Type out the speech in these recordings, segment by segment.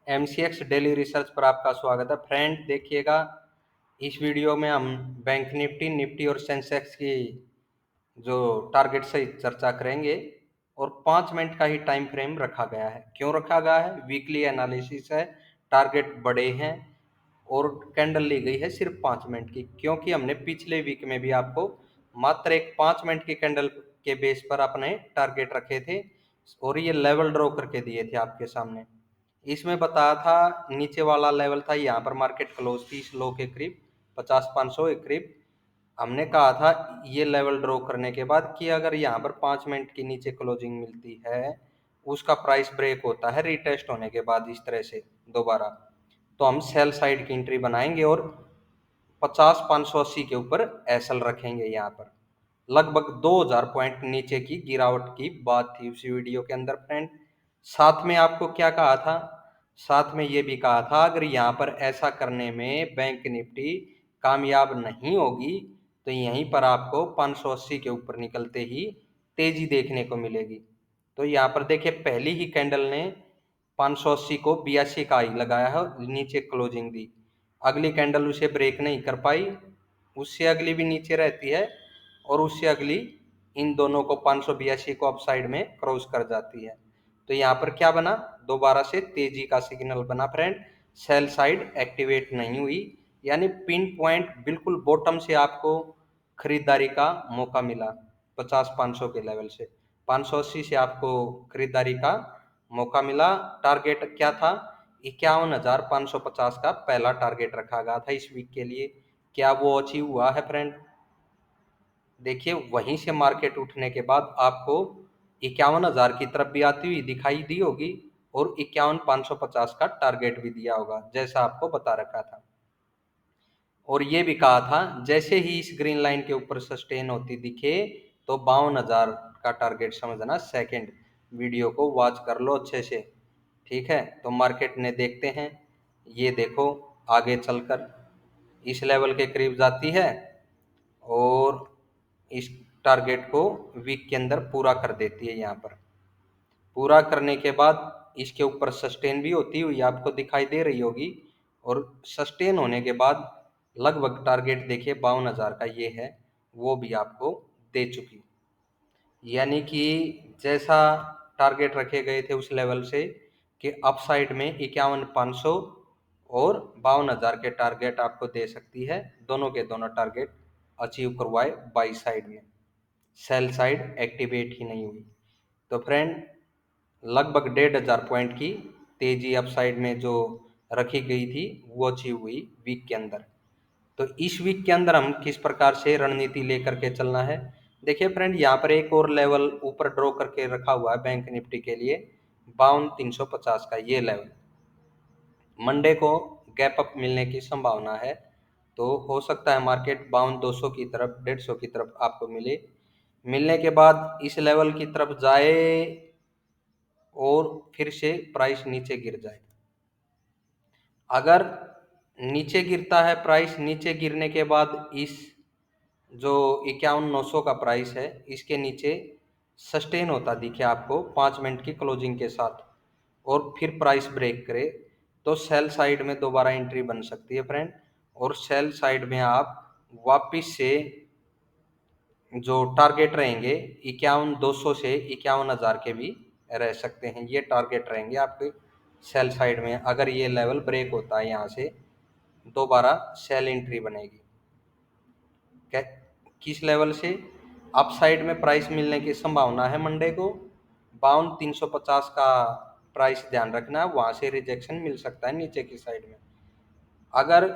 MCX daily research पर आपका स्वागत है। फ्रेंड देखिएगा, इस वीडियो में हम बैंक निफ्टी, निफ्टी और सेंसेक्स की जो टारगेट से चर्चा करेंगे और 5 मिनट का ही टाइम फ्रेम रखा गया है। क्यों रखा गया है? वीकली एनालिसिस है, टारगेट बड़े हैं और कैंडल ली गई है सिर्फ 5 मिनट की, क्योंकि हमने पिछले वीक में भी आपको मात्र एक 5 मिनट की कैंडल के बेस पर अपने टारगेट रखे थे और ये लेवल ड्रॉ करके दिए थे आपके सामने। इसमें बताया था नीचे वाला लेवल था, यहाँ पर मार्केट क्लोज थी इस लो के करीब 50-500 के करीब। हमने कहा था ये लेवल ड्रॉ करने के बाद कि अगर यहाँ पर 5 मिनट की नीचे क्लोजिंग मिलती है, उसका प्राइस ब्रेक होता है रीटेस्ट होने के बाद इस तरह से दोबारा, तो हम सेल साइड की एंट्री बनाएंगे और 50-580 के ऊपर एसएल रखेंगे। यहाँ पर लगभग 2000 पॉइंट नीचे की गिरावट की बात थी उसी वीडियो के अंदर फ्रेंड। साथ में आपको क्या कहा था? साथ में ये भी कहा था अगर यहाँ पर ऐसा करने में बैंक निफ्टी कामयाब नहीं होगी तो यहीं पर आपको 580 के ऊपर निकलते ही तेजी देखने को मिलेगी। तो यहाँ पर देखिए, पहली ही कैंडल ने 580 को 82 का हाई लगाया है, नीचे क्लोजिंग दी। अगली कैंडल उसे ब्रेक नहीं कर पाई, उससे अगली भी नीचे रहती है और उससे अगली इन दोनों को 582 को अप साइड में क्रॉस कर जाती है। तो यहाँ पर क्या बना? दोबारा से तेजी का सिग्नल बना फ्रेंड। सेल साइड एक्टिवेट नहीं हुई, यानी पिन पॉइंट बिल्कुल बॉटम से आपको खरीदारी का मौका मिला। 50-500 के लेवल से 580 से आपको खरीदारी का मौका मिला। टारगेट क्या था? 51,550 का पहला टारगेट रखा गया था इस वीक के लिए। क्या वो अचीव हुआ है फ्रेंड? देखिए, वहीं से मार्केट उठने के बाद आपको 51,000 की तरफ भी आती हुई दिखाई दी होगी और 51,550 का टारगेट भी दिया होगा जैसा आपको बता रखा था। और ये भी कहा था जैसे ही इस ग्रीन लाइन के ऊपर सस्टेन होती दिखे तो 52,000 का टारगेट समझना। सेकंड वीडियो को वॉच कर लो अच्छे से, ठीक है? तो मार्केट ने देखते हैं, ये देखो आगे चलकर इस लेवल के करीब जाती है और इस टारगेट को वीक के अंदर पूरा कर देती है। यहाँ पर पूरा करने के बाद इसके ऊपर सस्टेन भी होती हुई आपको दिखाई दे रही होगी और सस्टेन होने के बाद लगभग टारगेट देखिए 52,000 का ये है, वो भी आपको दे चुकी। यानी कि जैसा टारगेट रखे गए थे उस लेवल से कि अप साइड में 51,500 और 52,000 के टारगेट आपको दे सकती है। दोनों के दोनों टारगेट अचीव करवाए बाई साइड में, सेल साइड एक्टिवेट ही नहीं हुई। तो फ्रेंड लगभग 1,500 पॉइंट की तेजी अपसाइड में जो रखी गई थी वो अचीव हुई वीक के अंदर। तो इस वीक के अंदर हम किस प्रकार से रणनीति लेकर के चलना है? देखिए फ्रेंड, यहाँ पर एक और लेवल ऊपर ड्रॉ करके रखा हुआ है बैंक निफ्टी के लिए, 52,350 का ये लेवल। मंडे को गैप अप मिलने की संभावना है, तो हो सकता है मार्केट 52,200 की तरफ, 150 की तरफ आपको मिले। मिलने के बाद इस लेवल की तरफ जाए और फिर से प्राइस नीचे गिर जाए। अगर नीचे गिरता है प्राइस, नीचे गिरने के बाद इस जो 51,900 का प्राइस है इसके नीचे सस्टेन होता दिखे आपको 5 मिनट की क्लोजिंग के साथ और फिर प्राइस ब्रेक करे तो सेल साइड में दोबारा एंट्री बन सकती है फ्रेंड। और सेल साइड में आप वापिस से जो टारगेट रहेंगे 51,200 से 51,000 के भी रह सकते हैं, ये टारगेट रहेंगे आपके सेल साइड में। अगर ये लेवल ब्रेक होता है यहाँ से दोबारा सेल एंट्री बनेगी। किस लेवल से? अप साइड में प्राइस मिलने की संभावना है मंडे को 52,350 का प्राइस ध्यान रखना है, वहां से रिजेक्शन मिल सकता है नीचे की साइड में। अगर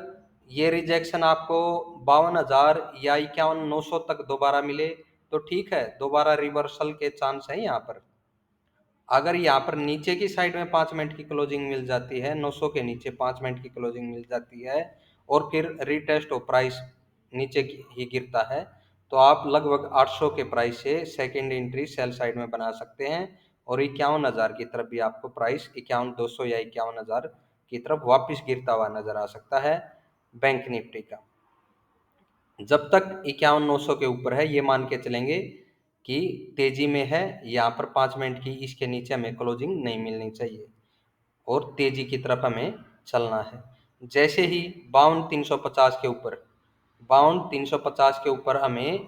ये रिजेक्शन आपको 52,000 या 51,900 तक दोबारा मिले तो ठीक है, दोबारा रिवर्सल के चांस है यहाँ पर। अगर यहाँ पर नीचे की साइड में 5 मिनट की क्लोजिंग मिल जाती है, 900 के नीचे 5 मिनट की क्लोजिंग मिल जाती है और फिर रीटेस्ट हो प्राइस नीचे ही गिरता है, तो आप लगभग 800 के प्राइस से सेकेंड एंट्री सेल साइड में बना सकते हैं और 51,000 की तरफ भी आपको प्राइस 51,200 या 51,000 की तरफ वापस गिरता हुआ नजर आ सकता है बैंक निफ्टी का। जब तक 51,900 के ऊपर है ये मान के चलेंगे कि तेजी में है, यहाँ पर 5 मिनट की इसके नीचे हमें क्लोजिंग नहीं मिलनी चाहिए। और तेजी की तरफ हमें चलना है। जैसे ही 52,350 के ऊपर 52,350 के ऊपर हमें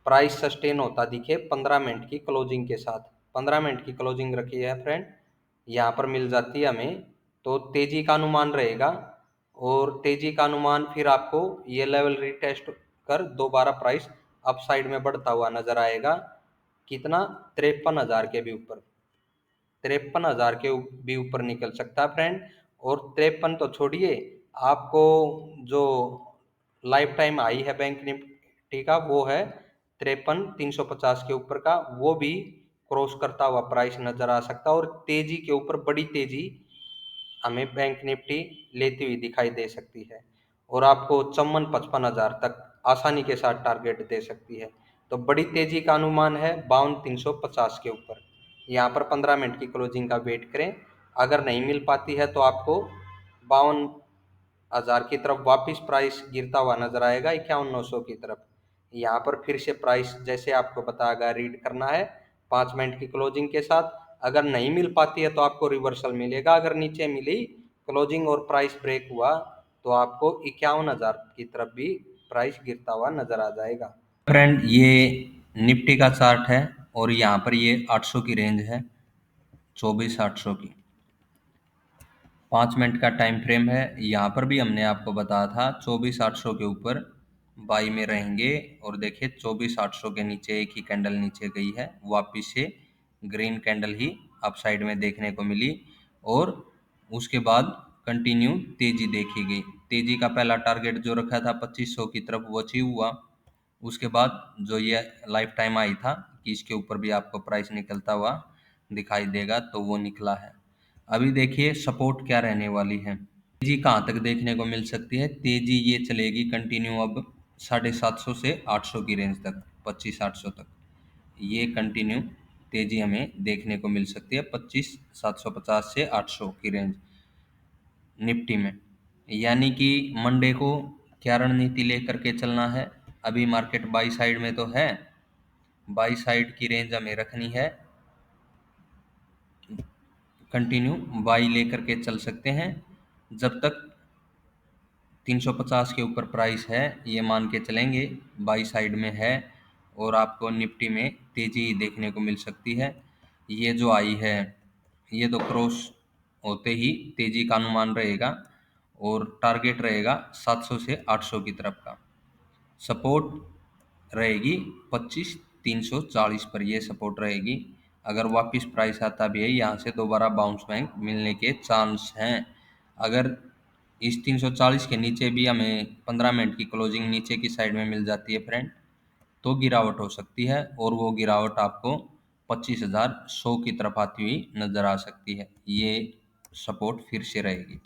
प्राइस सस्टेन होता दिखे 15 मिनट की क्लोजिंग के साथ, 15 मिनट की क्लोजिंग रखी है फ्रेंड, यहाँ पर मिल जाती है हमें, तो तेजी का अनुमान रहेगा। और तेजी का अनुमान फिर आपको ये लेवल रिटेस्ट कर दोबारा प्राइस अप साइड में बढ़ता हुआ नजर आएगा। कितना? 53,000 के भी ऊपर, 53,000 के भी ऊपर निकल सकता है फ्रेंड। और 53 तो छोड़िए, आपको जो लाइफ टाइम आई है बैंक निफ्टी का वो है 53,350 के ऊपर का, वो भी क्रॉस करता हुआ प्राइस नजर आ सकता है। और तेजी के ऊपर बड़ी तेजी हमें बैंक निफ्टी लेती हुई दिखाई दे सकती है, और आपको 54,55,000 तक आसानी के साथ टारगेट दे सकती है। तो बड़ी तेजी का अनुमान है 52,350 के ऊपर। यहाँ पर 15 मिनट की क्लोजिंग का वेट करें, अगर नहीं मिल पाती है तो आपको 52,000 की तरफ वापस प्राइस गिरता हुआ नजर आएगा 51,900 की तरफ। यहाँ पर फिर से प्राइस जैसे आपको बताया गया रीड करना है 5 मिनट की क्लोजिंग के साथ। अगर नहीं मिल पाती है तो आपको रिवर्सल मिलेगा, अगर नीचे मिली क्लोजिंग और प्राइस ब्रेक हुआ तो आपको 51,000 की तरफ भी प्राइस गिरता हुआ नजर आ जाएगा। फ्रेंड ये निफ्टी का चार्ट है, और यहाँ पर ये 800 की रेंज है, 24,800 की 5 मिनट का टाइम फ्रेम है। यहाँ पर भी हमने आपको बताया था 24,800 के ऊपर बाई में रहेंगे, और देखिए 24,800 के नीचे एक ही कैंडल नीचे गई है, वापिस से ग्रीन कैंडल ही अप साइड में देखने को मिली, और उसके बाद कंटिन्यू तेजी देखी गई। तेजी का पहला टारगेट जो रखा था 2500 की तरफ वो अचीव हुआ। उसके बाद जो ये लाइफ टाइम आई था कि इसके ऊपर भी आपको प्राइस निकलता हुआ दिखाई देगा, तो वो निकला है। अभी देखिए सपोर्ट क्या रहने वाली है, तेजी कहाँ तक देखने को मिल सकती है। तेजी ये चलेगी कंटिन्यू अब 750 से 800 की रेंज तक, 25,800 तक ये कंटिन्यू तेजी हमें देखने को मिल सकती है, 25,750 से 800 की रेंज निफ्टी में। यानी कि मंडे को क्या रणनीति लेकर के चलना है। अभी मार्केट बाई साइड में तो है, बाई साइड की रेंज हमें रखनी है, कंटिन्यू बाई लेकर के चल सकते हैं जब तक 350 के ऊपर प्राइस है, ये मान के चलेंगे बाई साइड में है, और आपको निफ्टी में तेजी देखने को मिल सकती है। ये जो आई है ये तो क्रॉस होते ही तेजी का अनुमान रहेगा, और टारगेट रहेगा 700 से 800 की तरफ का। सपोर्ट रहेगी 25,340 पर, ये सपोर्ट रहेगी। अगर वापस प्राइस आता भी है यहाँ से दोबारा बाउंस बैक मिलने के चांस हैं। अगर इस 340 के नीचे भी हमें 15 मिनट की क्लोजिंग नीचे की साइड में मिल जाती है फ्रेंड, तो गिरावट हो सकती है, और वो गिरावट आपको 25,100 की तरफ आती हुई नजर आ सकती है। ये सपोर्ट फिर से रहेगी,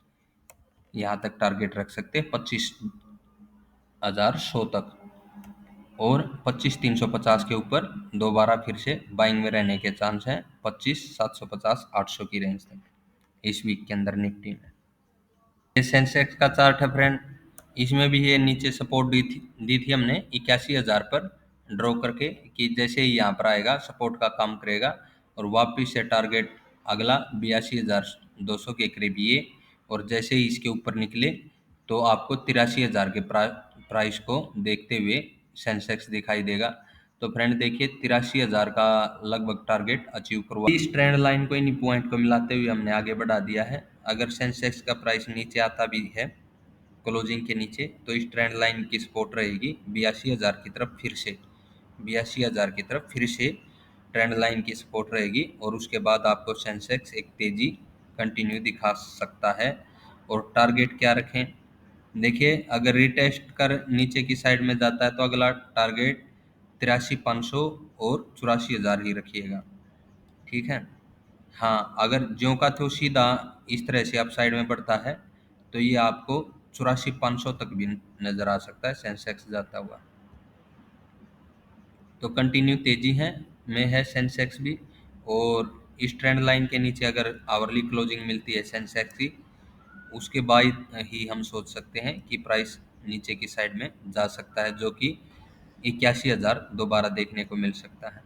यहाँ तक टारगेट रख सकते हैं 25,100 तक, और 25,350 के ऊपर दोबारा फिर से बाइंग में रहने के चांस हैं 25,750 800 की रेंज तक इस वीक के अंदर निफ्टी में। ये सेंसेक्स का चार्ट है फ्रेंड, इसमें भी ये नीचे सपोर्ट दी थी हमने 81,000 पर ड्रॉ करके, कि जैसे ही यहाँ पर आएगा सपोर्ट का काम करेगा, और वापिस से टारगेट अगला 82,200 के करीब ये, और जैसे ही इसके ऊपर निकले तो आपको 83,000 के प्राइस को देखते हुए सेंसेक्स दिखाई देगा। तो फ्रेंड देखिए 83,000 का लगभग टारगेट अचीव करवा, इस ट्रेंड लाइन को इन्हीं पॉइंट को मिलाते हुए हमने आगे बढ़ा दिया है। अगर सेंसेक्स का प्राइस नीचे आता भी है क्लोजिंग के नीचे, तो इस ट्रेंड लाइन की सपोर्ट रहेगी 82,000 की तरफ, फिर से 82,000 की तरफ फिर से ट्रेंड लाइन की सपोर्ट रहेगी, और उसके बाद आपको सेंसेक्स एक तेजी कंटिन्यू दिखा सकता है। और टारगेट क्या रखें, देखिए अगर रिटेस्ट कर नीचे की साइड में जाता है तो अगला टारगेट 83,500 और 84,000 ही रखिएगा, ठीक है। हाँ, अगर ज्यों का त्यों सीधा इस तरह से अप साइड में बढ़ता है तो ये आपको 84,500 तक भी नजर आ सकता है सेंसेक्स जाता हुआ। तो कंटिन्यू तेजी है में है सेंसेक्स भी, और इस ट्रेंड लाइन के नीचे अगर आवरली क्लोजिंग मिलती है सेंसेक्स की, उसके बाद ही हम सोच सकते हैं कि प्राइस नीचे की साइड में जा सकता है, जो कि 81,000 दोबारा देखने को मिल सकता है।